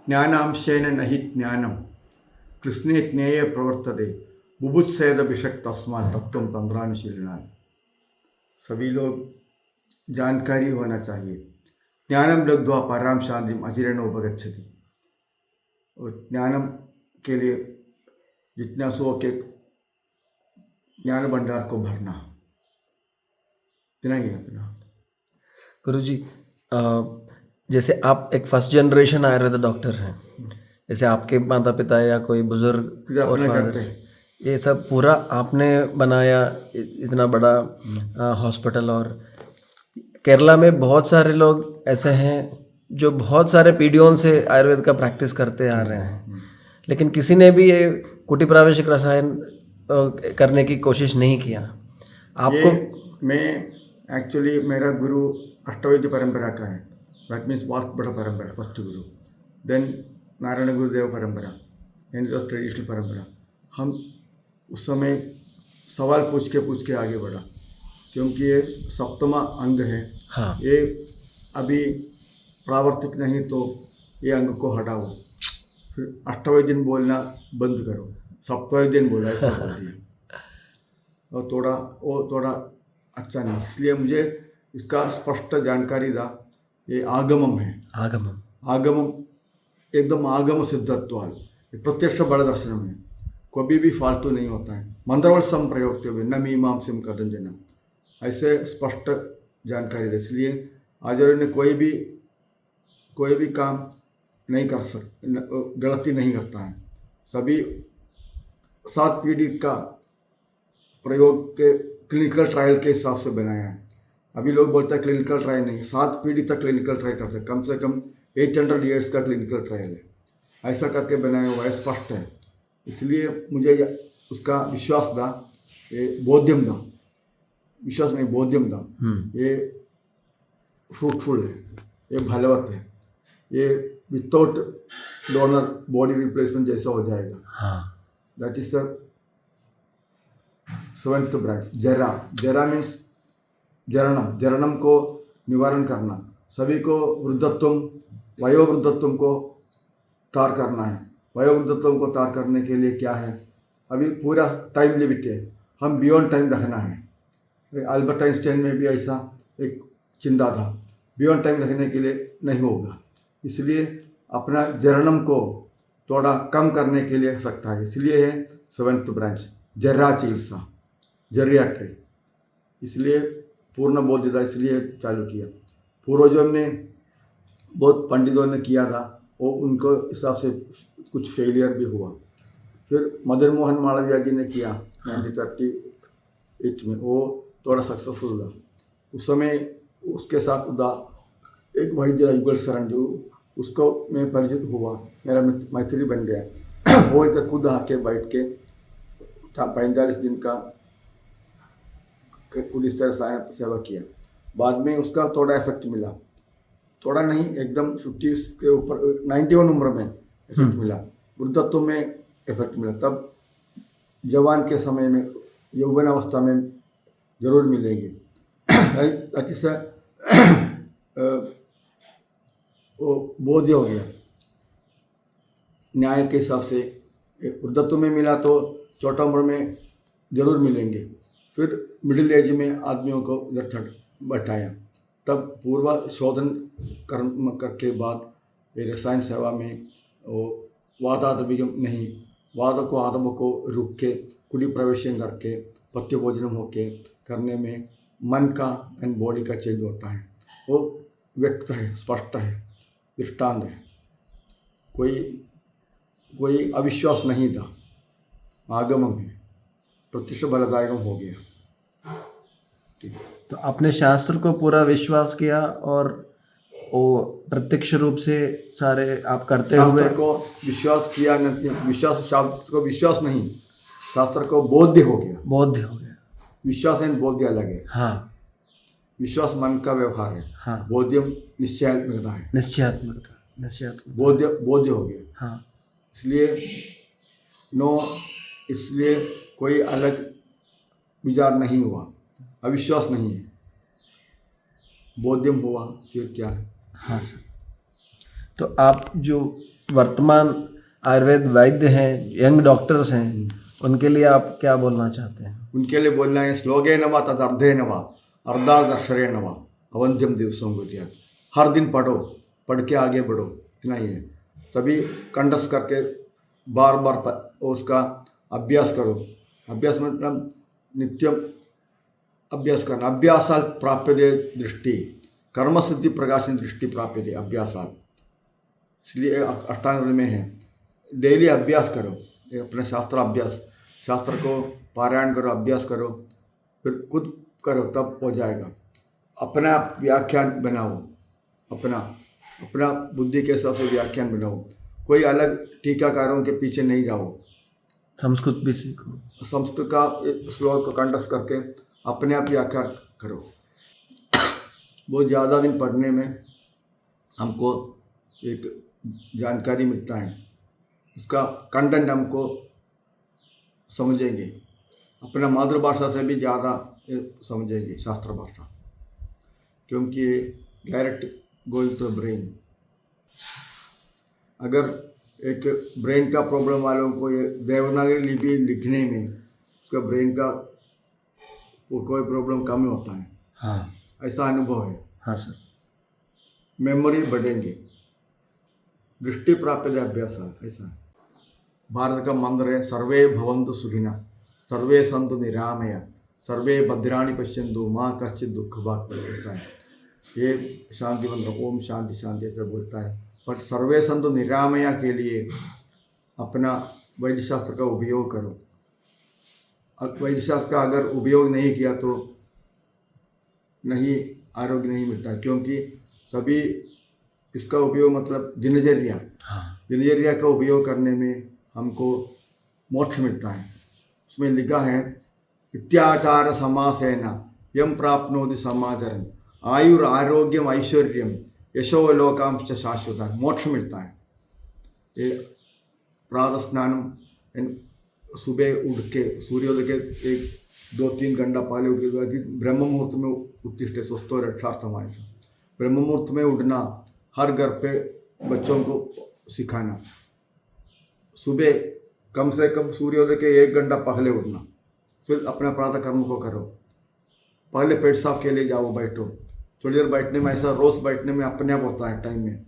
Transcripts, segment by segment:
ज्ञानांशेन नहि ज्ञानम कृष्णे ज्ञेये प्रवर्तते बुभुत्सेद भिषक् तस्मात् तत्त्वं तंत्रानुशीलनात्। सभी लोग जानकारी होना चाहिए। ज्ञानम लब्ध्वा पराम शांतिम अचिरेण उपगच्छति। और ज्ञानम के लिए जिज्ञासुओं के ज्ञान भंडार को भरना, इतना ही है अपना। गुरुजी, जैसे आप एक फर्स्ट जनरेशन आयुर्वेद डॉक्टर हैं, जैसे आपके माता पिता या कोई बुजुर्ग और फादर्स, ये सब पूरा आपने बनाया इतना बड़ा हॉस्पिटल। और केरला में बहुत सारे लोग ऐसे हैं जो बहुत सारे पीढ़ियों से आयुर्वेद का प्रैक्टिस करते आ रहे हैं, लेकिन किसी ने भी ये कुटी प्रावेशिक रसायन करने की कोशिश नहीं किया। आपको मैं एक्चुअली मेरा गुरु अष्टवैद्य परंपरा का है, दैट मीन्स वास्तु बड़ा परंपरा, फर्स्ट गुरु, देन नारायण गुरुदेव परंपरा, एंड ट्रेडिशनल परंपरा। हम उस समय सवाल पूछ के आगे बढ़ा, क्योंकि ये सप्तमा अंग है। हाँ, ये अभी प्रावर्तिक नहीं तो ये अंग को हटाओ, फिर अष्टवें दिन बोलना बंद करो, सप्तवें दिन बोला, ऐसा बोल दिया। और थोड़ा अच्छा नहीं, इसलिए मुझे इसका स्पष्ट जानकारी था। ये आगमम है, आगमम एकदम आगम सिद्धत्वाल, प्रत्यक्ष बड़ दर्शनम है, कभी भी फालतू नहीं होता है। मंत्रवल संप्रयोगते हुए न मीमांसिम कदंजन, ऐसे स्पष्ट जानकारी दे। इसलिए आचार्य ने कोई भी काम नहीं कर गलती नहीं करता है। सभी 7 पीढ़ी का प्रयोग के क्लिनिकल ट्रायल के हिसाब से बनाया है। अभी लोग बोलते हैं क्लिनिकल ट्रायल नहीं, 7 पीढ़ी तक क्लिनिकल ट्रायल करते हैं, कम से कम 800 ईयर्स का क्लिनिकल ट्रायल है, ऐसा करके बनाया हुआ है, स्पष्ट है। इसलिए मुझे उसका विश्वास था, ये बोध्यम था, विश्वास नहीं बोध्यम था। ये फ्रूटफुल है, ये भलवत है, ये विदाउट डोनर बॉडी रिप्लेसमेंट जैसा हो जाएगा। हाँ, that is the 7th branch. जरा मीन्स जरणम को निवारण करना, सभी को वयोवृद्धत्व को तार करना है। वयोवृद्धत्व को तार करने के लिए क्या है, अभी पूरा टाइम लिमिट है, हम बियॉन्ड टाइम रखना है। अल्बर्ट आइंस्टाइन में भी ऐसा एक चिंता था, बियॉन्ड टाइम रखने के लिए नहीं होगा, इसलिए अपना जरणम को थोड़ा कम करने के लिए सकता है। इसलिए है 7th ब्रांच जर्रा चिकित्सा, जरियाट्री, इसलिए पूर्ण बोध्यता, इसलिए चालू किया। पूर्वजों ने बहुत पंडितों ने किया था, वो उनको हिसाब से कुछ फेलियर भी हुआ। फिर मदन मोहन मालवीय जी ने किया 1938 में, वो थोड़ा सक्सेसफुल था। उस समय उसके साथ उदा एक वैद्य युगल शरण जो, उसको मैं परिचित हुआ, मेरा मैत्री बन गया। वो इधर खुद आके बैठ के 45 दिन का पुलिस तरह सेवा किया। बाद में उसका थोड़ा इफेक्ट मिला, थोड़ा नहीं, एकदम 50 के ऊपर 91 उम्र में इफेक्ट मिला, वृद्धत्व में इफेक्ट मिला। तब जवान के समय में, यौवन अवस्था में जरूर मिलेंगे। वो बोध्य हो गया, न्याय के हिसाब से वृद्धत्व में मिला तो छोटा उम्र में जरूर मिलेंगे। फिर मिडिल एज में आदमियों को इधर बैठाया, तब पूर्व शोधन करके बाद रसायन सेवा में वो वातात्मिकम नहीं, वाद को आत्म को रुक के कुटी प्रवेशन करके पथ्य भोजनम होके करने में मन का एंड बॉडी का चेंज होता है। वो व्यक्त है, स्पष्ट है, दृष्टांत है, कोई अविश्वास नहीं था, आगमन है, प्रत्यक्ष बलदायक हो गया। तो आपने शास्त्र को पूरा विश्वास किया और वो प्रत्यक्ष रूप से सारे आप करते हुए शास्त्र को विश्वास किया, विश्वास शास्त्र को विश्वास नहीं, शास्त्र को बोध्य हो गया। विश्वास एंड बोध्य अलग है। हाँ, विश्वास मन का व्यवहार है। हाँ, बोध्यम निश्चयात्मकता है, निश्चयात्मकता बोध्य हो गया। हाँ, इसलिए कोई अलग विचार नहीं हुआ, अविश्वास नहीं है, बोध्यम हुआ, फिर क्या है। हाँ सर, तो आप जो वर्तमान आयुर्वेद वैद्य हैं, यंग डॉक्टर्स हैं, उनके लिए आप क्या बोलना चाहते हैं? उनके लिए बोलना है श्लोके नवा तदर्धे नवा अर्धार्धक्षरे नवा अवंत्यम दिवसों को हर दिन पढ़ो, पढ़ के आगे बढ़ो, इतना ही है। सभी कंठस्थ करके बार बार उसका अभ्यास करो। अभ्यास मतलब नित्यम अभ्यास करना। अभ्यासाल प्राप्यते दृष्टि, कर्मसिद्धि प्रकाशन दृष्टि प्राप्यते अभ्यासाल, इसलिए अष्टांग में है डेली अभ्यास करो। अपने शास्त्र अभ्यास, शास्त्र को पारायण करो, अभ्यास करो, फिर खुद करो, तब हो जाएगा। अपना व्याख्यान बनाओ, अपना अपना बुद्धि के हिसाब से व्याख्यान बनाओ। कोई अलग टीकाकारों के पीछे नहीं जाओ। संस्कृत भी सीखो, संस्कृत का श्लोक को कंठस्थ करके अपने आप व्याख्या करो। बहुत ज़्यादा दिन पढ़ने में हमको एक जानकारी मिलता है, उसका कंटेंट हमको समझेंगे, अपना मातृभाषा से भी ज़्यादा समझेंगे शास्त्र भाषा, क्योंकि डायरेक्ट गोइंग टू ब्रेन। अगर एक ब्रेन का प्रॉब्लम वालों को ये देवनागरी लिपि लिखने में उसका ब्रेन का कोई प्रॉब्लम कम होता है। हाँ, ऐसा अनुभव है। हाँ सर। मेमोरी बढ़ेंगे, दृष्टि प्राप्त अभ्यास ऐसा है। भारत का मंत्र है सर्वे भवन्तु सुखिनः, सर्वे सन्तु निरामया, सर्वे भद्राणि पश्यन्तु मा कश्चित् दुःख भाग् भवेत्। ऐसा है ये शांति मंत्र, ओम शांति शांति ऐसा बोलता है। बट सर्वे सन्तु निरामया के लिए अपना वैद्य शास्त्र का उपयोग करो। वैद्य शास्त्र का अगर उपयोग नहीं किया तो नहीं, आरोग्य नहीं मिलता, क्योंकि सभी इसका उपयोग मतलब दिनचर्या, दिनचर्या का उपयोग करने में हमको मोक्ष मिलता है। उसमें लिखा है इत्याचार समासेन यम प्राप्नोति समाचरन् आयुर आरोग्यम ऐश्वर्यम यशो लोकांश शाश्वत, मोक्ष मिलता है। ये प्रातः स्नानम, सुबह उठ के सूर्योदय के 1-2-3 घंटा पहले उठ के ब्रह्म मुहूर्त में उत्तिष्ठे स्वस्थो रक्षार्थमाय। ब्रह्म मुहूर्त में उठना, हर घर पे बच्चों को सिखाना। सुबह कम से कम सूर्योदय के 1 घंटा पहले उठना, फिर अपना प्रातः कर्म को करो। पहले पेट साफ के लिए जाओ, बैठो, थोड़ी देर बैठने में ऐसा रोज़ बैठने में अपने आप होता है टाइम में,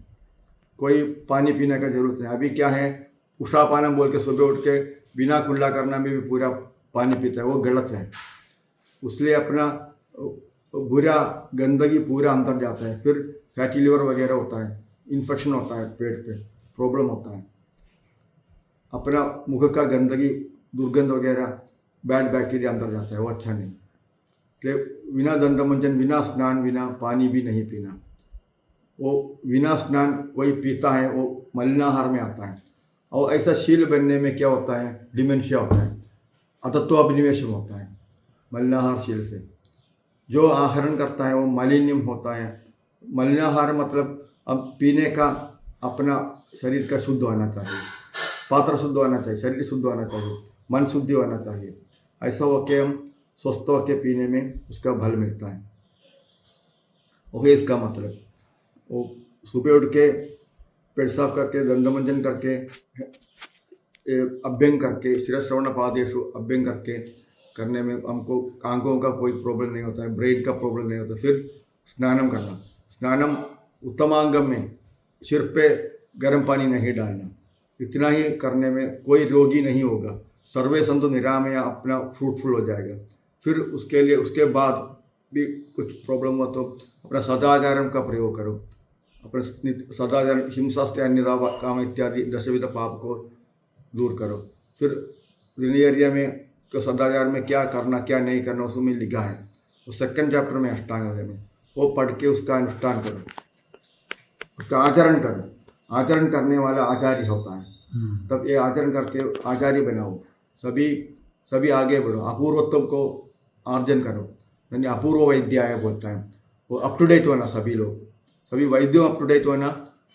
कोई पानी पीने का जरूरत नहीं। अभी क्या है, उषा पाना बोल के सुबह उठ के बिना कुल्ला करना में भी पूरा पानी पीता है, वो गलत है। उसलिए अपना बुरा गंदगी पूरा अंदर जाता है, फिर फैटी लिवर वगैरह होता है, इन्फेक्शन होता है, पेट पे प्रॉब्लम होता है। अपना मुख का गंदगी, दुर्गंध वगैरह, बैड बैक्टीरिया अंदर जाता है, वो अच्छा नहीं। इसलिए बिना दंतमंजन, बिना स्नान, बिना पानी भी नहीं पीना। वो बिना स्नान कोई पीता है वो मलिनाहार में आता है, और ऐसा शील बनने में क्या होता है, डिमेंशिया होता है, अतत्वाभिनिवेश होता है। मलिनाहार शील से जो आहरण करता है वो मालिन्यम होता है। मलिनाहार मतलब अब पीने का अपना शरीर का शुद्ध होना चाहिए, पात्र शुद्ध होना चाहिए, शरीर शुद्ध होना चाहिए, मन शुद्धि होना चाहिए। ऐसा हो के हम स्वस्थ होकर पीने में उसका फल मिलता है। वही इसका मतलब। वो सुबह उठ के पेट साफ करके, दंतमंजन करके, अभ्यंग करके, शिरश्रवण पादेशु अभ्यंग करके करने में हमको आंखों का कोई प्रॉब्लम नहीं होता है, ब्रेन का प्रॉब्लम नहीं होता। फिर स्नानम करना, स्नानम उत्तमांगम में सिर पे गर्म पानी नहीं डालना, इतना ही करने में कोई रोगी नहीं होगा। सर्वे संतु निरामया अपना फ्रूटफुल हो जाएगा। फिर उसके लिए उसके बाद भी कुछ प्रॉब्लम हुआ तो अपना सदाचारण का प्रयोग करो। अपने सदाचारण, हिंसास्ते अन्यथा काम इत्यादि 10 पाप को दूर करो। फिर दिनचर्या में तो सदाचार में क्या करना क्या नहीं करना उसमें लिखा है, वो 2nd चैप्टर में अष्टांग में, वो पढ़ के उसका अनुष्ठान करो, उसका आचरण करो। आचरण करने वाला आचार्य होता है, तब ये आचरण करके आचार्य बनाओ। सभी आगे बढ़ो, अपूर्वत्व को अर्जन करो। यानी अपूर्व वैद्याय बोलता है, वो अप टू डेट होना, सभी लोग, सभी वैद्यों अप टू डेट होना,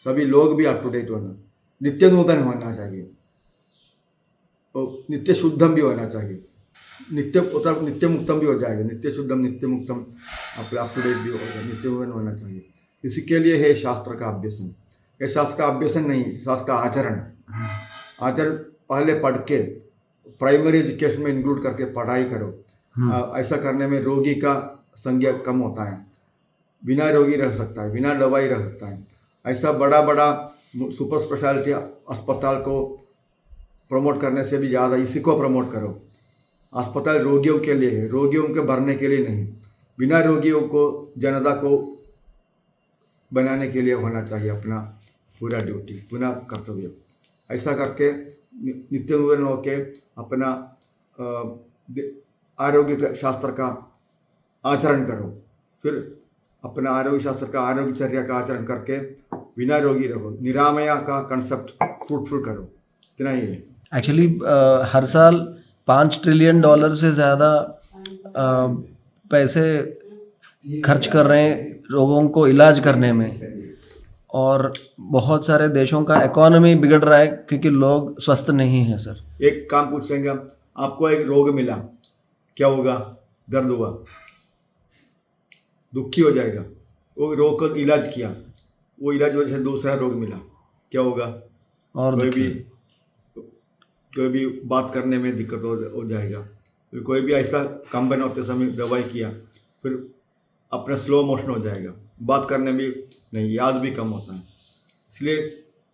सभी लोग भी अप टू डेट होना, नित्य नूतन होना चाहिए, तो नित्य शुद्धम भी होना चाहिए। नित्य मुक्तम भी हो जाएगा, नित्य शुद्धम नित्य मुक्तम, अप टू डेट भी होगा, नित्य नूतन होना चाहिए। इसी के लिए है शास्त्र का अभ्यासन। ये शास्त्र का अभ्यसन नहीं, शास्त्र का आचरण। आचरण पहले पढ़ के प्राइमरी एजुकेशन में इंक्लूड करके पढ़ाई करो। ऐसा करने में रोगी का संख्या कम होता है, बिना रोगी रह सकता है, बिना दवाई रह सकता है। ऐसा बड़ा बड़ा सुपर स्पेशलिटी अस्पताल को प्रमोट करने से भी ज़्यादा इसी को प्रमोट करो। अस्पताल रोगियों के लिए है, रोगियों के भरने के लिए नहीं। बिना रोगियों को जनता को बनाने के लिए होना चाहिए अपना पूरा ड्यूटी, पूरा कर्तव्य। ऐसा करके नित्य नूतन होके अपना आरोग्य शास्त्र का आचरण करो। फिर अपना आरोग्य शास्त्र का आरोग्यचर्या का आचरण करके बिना रोगी रहो। निरामया का कंसेप्ट फ्रूटफुल करो, इतना ही है। एक्चुअली हर साल $5 ट्रिलियन से ज़्यादा पैसे खर्च कर रहे हैं लोगों को इलाज करने में, और बहुत सारे देशों का इकोनॉमी बिगड़ रहा है क्योंकि लोग स्वस्थ नहीं हैं सर। एक काम पूछेंगे, आपको एक रोग मिला, क्या होगा? दर्द हुआ, दुखी हो जाएगा। वो रोग का इलाज किया, वो इलाज वजह से दूसरा रोग मिला, क्या होगा? और कोई भी बात करने में दिक्कत हो जाएगा। फिर कोई भी ऐसा कम बना होते समय दवाई किया, फिर अपना स्लो मोशन हो जाएगा, बात करने में नहीं, याद भी कम होता है, इसलिए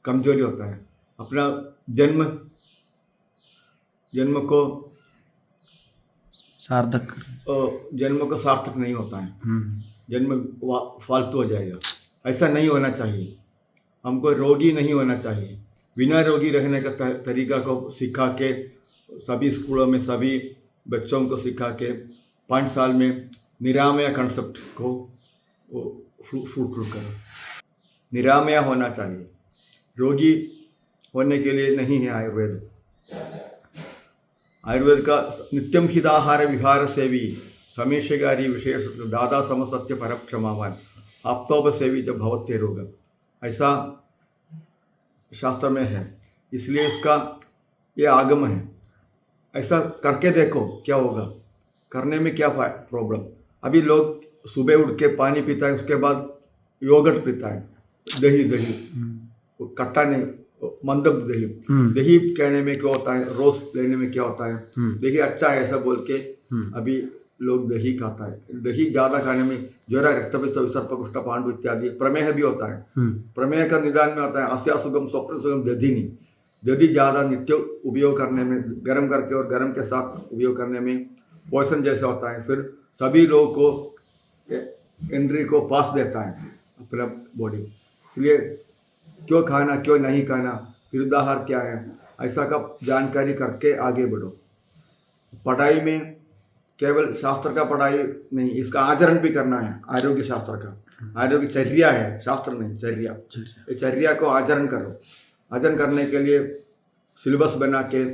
कमजोरी होता है। अपना जन्म को सार्थक नहीं होता है, जन्म फालतू हो जाएगा। ऐसा नहीं होना चाहिए, हमको रोगी नहीं होना चाहिए। बिना रोगी रहने का तरीका को सिखा के सभी स्कूलों में सभी बच्चों को सिखा के 5 साल में निरामय कंसेप्ट को फ्रूटफुल करो। निरामय होना चाहिए, रोगी होने के लिए नहीं है आयुर्वेद। आयुर्वेद का नित्यम हिताहार विहार सेवी समीक्षकारी विशेष दादा समसत्य परक्षमावान आप्तोपसेवी जब भवत्य रोग, ऐसा शास्त्र में है। इसलिए इसका ये आगम है। ऐसा करके देखो क्या होगा, करने में क्या प्रॉब्लम। अभी लोग सुबह उठ के पानी पीता है, उसके बाद योगर्ट पीता है, दही वो कट्टा नहीं, मंदब दही कहने में क्या होता है, रोज लेने में क्या होता है, दही अच्छा है ऐसा बोल के अभी लोग दही खाता है। दही ज़्यादा खाने में ज्वरा, रक्तपित्त, विसर्प, कुष्ठ, पांडु इत्यादि प्रमेह भी होता है। प्रमेह का निदान में होता है अस्यासुगम स्वप्न सुगम दधीनी। दधी ज़्यादा नित्य उपयोग करने में, गर्म करके और गर्म के साथ उपयोग करने में पॉइजन जैसा होता है। फिर सभी लोगों को एंट्री को पास देता है अपना बॉडी। इसलिए क्यों खाना, क्यों नहीं खाना, विरुद्धाहार क्या है, ऐसा का जानकारी करके आगे बढ़ो। पढ़ाई में केवल शास्त्र का पढ़ाई नहीं, इसका आचरण भी करना है। आरोग्य शास्त्र का आरोग्य चर्या है, शास्त्र नहीं चर्या। ये चर्या को आचरण करो। आचरण करने के लिए सिलेबस बना के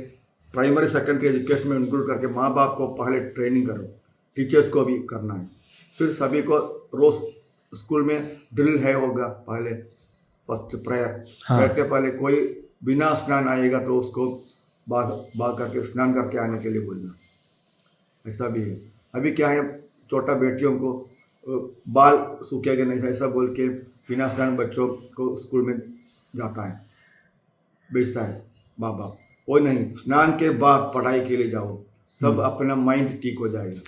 प्राइमरी सेकेंडरी एजुकेशन में इंक्लूड करके माँ बाप को पहले ट्रेनिंग करो, टीचर्स को भी करना है। फिर सभी को रोज स्कूल में ड्रिल है होगा, पहले फर्स्ट प्रेयर के पहले कोई बिना स्नान आएगा तो उसको बाग करके स्नान करके आने के लिए बोलना। ऐसा भी है। अभी क्या है, छोटा बेटियों को बाल सूखेगा नहीं ऐसा बोल के बिना स्नान बच्चों को स्कूल में जाता है, भेजता है माँ बाप। वो नहीं, स्नान के बाद पढ़ाई के लिए जाओ, सब अपना माइंड ठीक हो जाएगा,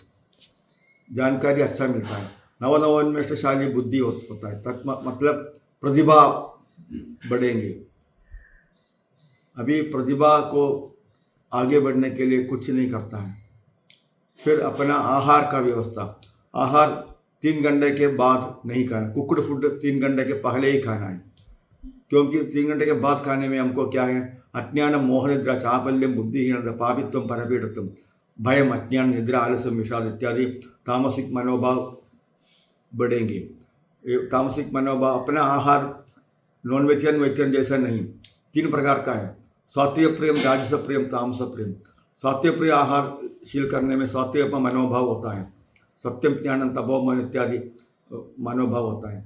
जानकारी अच्छा मिलता है, नवोन्मेषशाली बुद्धि होता है, तक मतलब प्रतिभा बढ़ेंगे। अभी प्रतिभा को आगे बढ़ने के लिए कुछ नहीं करता है। फिर अपना आहार का व्यवस्था, आहार 3 घंटे के बाद नहीं खाना, कुकड फूड 3 घंटे के पहले ही खाना है, क्योंकि 3 घंटे के बाद खाने में हमको क्या है, अज्ञान मोह निद्रा चापल्यम बुद्धिहीनता पापित्वम परपीड़त्वम भयम अज्ञान निद्रा आलस्य विषाद इत्यादि तामसिक मनोभाव बढ़ेंगे। तामसिक मनोभाव, अपना आहार नॉन वेजिटेरियन वेजिटेरियन जैसा नहीं, 3 प्रकार का है, सात्विक प्रेम, राजस प्रेम, तामस प्रेम। सात्विक प्रिय आहार शील करने में सात्विक मनोभाव होता है, सत्यम ज्ञानम तपोमन इत्यादि मनोभाव होता है।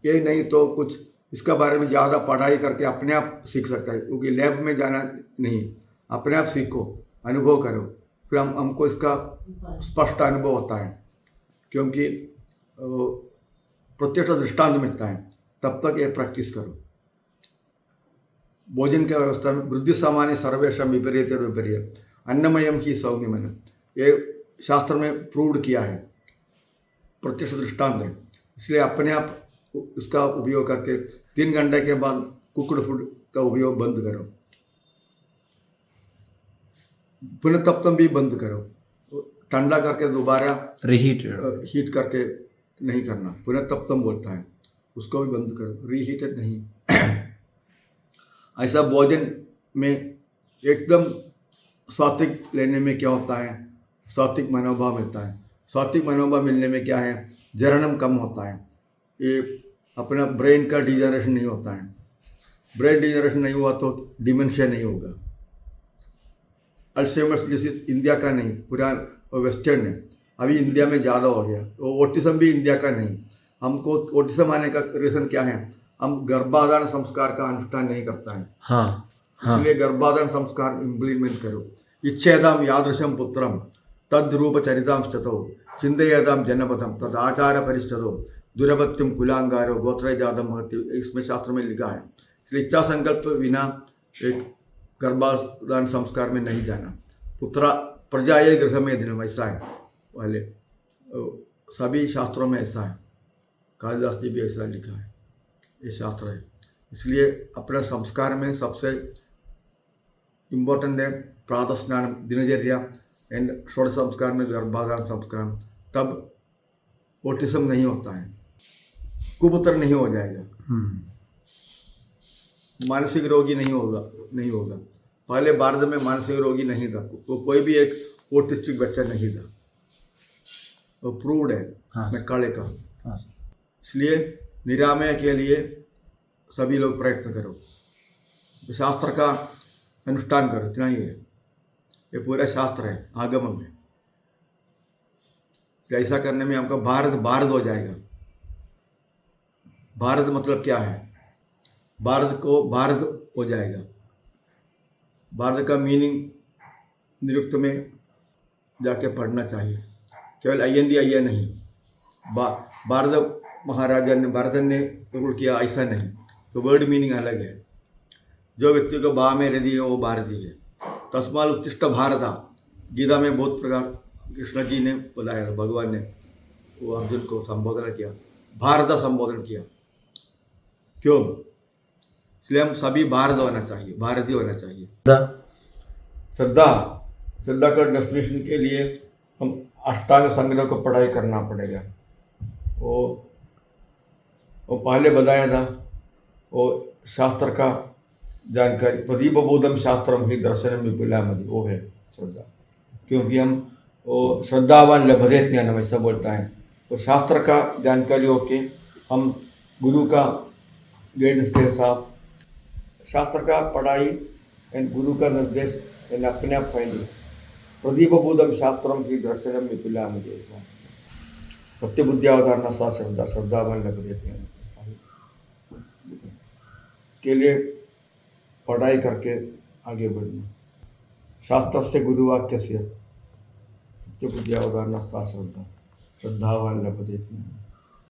ये नहीं तो कुछ इसका बारे में ज़्यादा पढ़ाई करके अपने आप सीख सकता है, क्योंकि लैब में जाना नहीं, अपने आप सीखो, अनुभव करो, फिर हमको इसका स्पष्ट अनुभव होता है। क्योंकि प्रत्यक्ष दृष्टांत मिलता है, तब तक ये प्रैक्टिस करो। भोजन की व्यवस्था में वृद्धि सामान्य सर्वेशम विपरीत विपरीत अन्नमयम ही सौम्यमन, ये शास्त्र में प्रूव्ड किया है, प्रत्यक्ष दृष्टांत है। इसलिए अपने आप उसका उपयोग करके 3 घंटे के बाद कुकड फूड का उपयोग बंद करो, पुनः तप्तम भी बंद करो, ठंडा करके दोबारा हीट करके नहीं करना, पुनः तप्तम बोलता है, उसको भी बंद करो, रीहीटेड नहीं। ऐसा भोजन में एकदम सात्विक लेने में क्या होता है, सात्विक मनोभाव मिलता है। सात्विक मनोभाव मिलने में क्या है, जरणम कम होता है, ये अपना ब्रेन का डिजनरेशन नहीं होता है। ब्रेन डिजनरेशन नहीं हुआ तो डिमेंशिया नहीं होगा। अल्जाइमर्स डिसीज इंडिया का नहीं, पूरा वेस्टर्न है, अभी इंडिया में ज़्यादा हो गया। तो ऑटिज्म भी इंडिया का नहीं। हमको ऑटिज्म आने का रीज़न क्या है, हम गर्भाधान संस्कार का अनुष्ठान नहीं करता है। हाँ, इसलिए गर्भाधान संस्कार इम्प्लीमेंट करो। इच्छेदाम यादृशम पुत्रम तद्रूप चरिताम स्थितो चिंतयेदाम जनपदम तद आचार परिष्ठतो दुरभत्यम कुलांगारो गोत्र जातम महत्व, इसमें शास्त्र में लिखा है। इसलिए इच्छा संकल्प विना एक गर्भाधान संस्कार में नहीं जाना। पुत्र प्रजाए गृह में दिनम, ऐसा है पहले सभी शास्त्रों में ऐसा है। कालिदास जी भी ऐसा लिखा है, ये शास्त्र है। इसलिए अपने संस्कार में सबसे इम्पोर्टेंट है प्रातः स्नान, दिनचर्या एंड षोडश संस्कार में गर्भाधान संस्कार, तब ऑटिज्म नहीं होता है, कुपुत्र नहीं हो जाएगा, मानसिक रोगी नहीं होगा। पहले भारत में मानसिक रोगी नहीं था, तो कोई भी एक ऑटिस्टिक बच्चा नहीं था, वो प्रूव्ड है। हाँ, मैं काले का। हाँ, इसलिए निरामय के लिए सभी लोग प्रयत्न करो, शास्त्र का अनुष्ठान करो, इतना ही है। ये पूरा शास्त्र है आगम में। ऐसा करने में आपका भारत हो जाएगा। भारत मतलब क्या है, भारत हो जाएगा। भारत का मीनिंग निरुक्त में जाके पढ़ना चाहिए, केवल IND नहीं। भारत महाराजा ने, भारत ने रूल किया, ऐसा नहीं। तो वर्ड मीनिंग अलग है। जो व्यक्ति को बा में हृदय है वो भारतीय है। तस्माल उत्तिष्ठ भारत, गीता में बहुत प्रकार कृष्ण जी ने बताया, भगवान ने वो अर्जुन को संबोधन किया, भारत संबोधन किया। क्यों? इसलिए हम सभी भारत होना चाहिए, भारतीय होना चाहिए। श्रद्धा का डेफिनेशन के लिए हम अष्टांग संग्रह को पढ़ाई करना पड़ेगा। वो पहले बताया था, वो शास्त्र का जानकारी, प्रदीप बोधम शास्त्रम ही दर्शनम विपुलामधि, वो है श्रद्धा। क्योंकि हम वो श्रद्धावान लभते ज्ञानम, ऐसा बोलता है। तो शास्त्र का जानकारी होके हम गुरु का गाइडेंस के साथ शास्त्र का पढ़ाई एंड गुरु का निर्देश एंड अपने आप फाइंडिंग, प्रदीप बोधम शास्त्रम ही दर्शनम विपुलामधि, ऐसा सत्य बुद्धि अवधारणा सा श्रद्धावान लभते ज्ञानम। के लिए पढ़ाई करके आगे बढ़ना। शास्त्र से गुरुवाक्य से सत्य बुद्धि अवधारणा सा श्रद्धावान लभते ज्ञानम।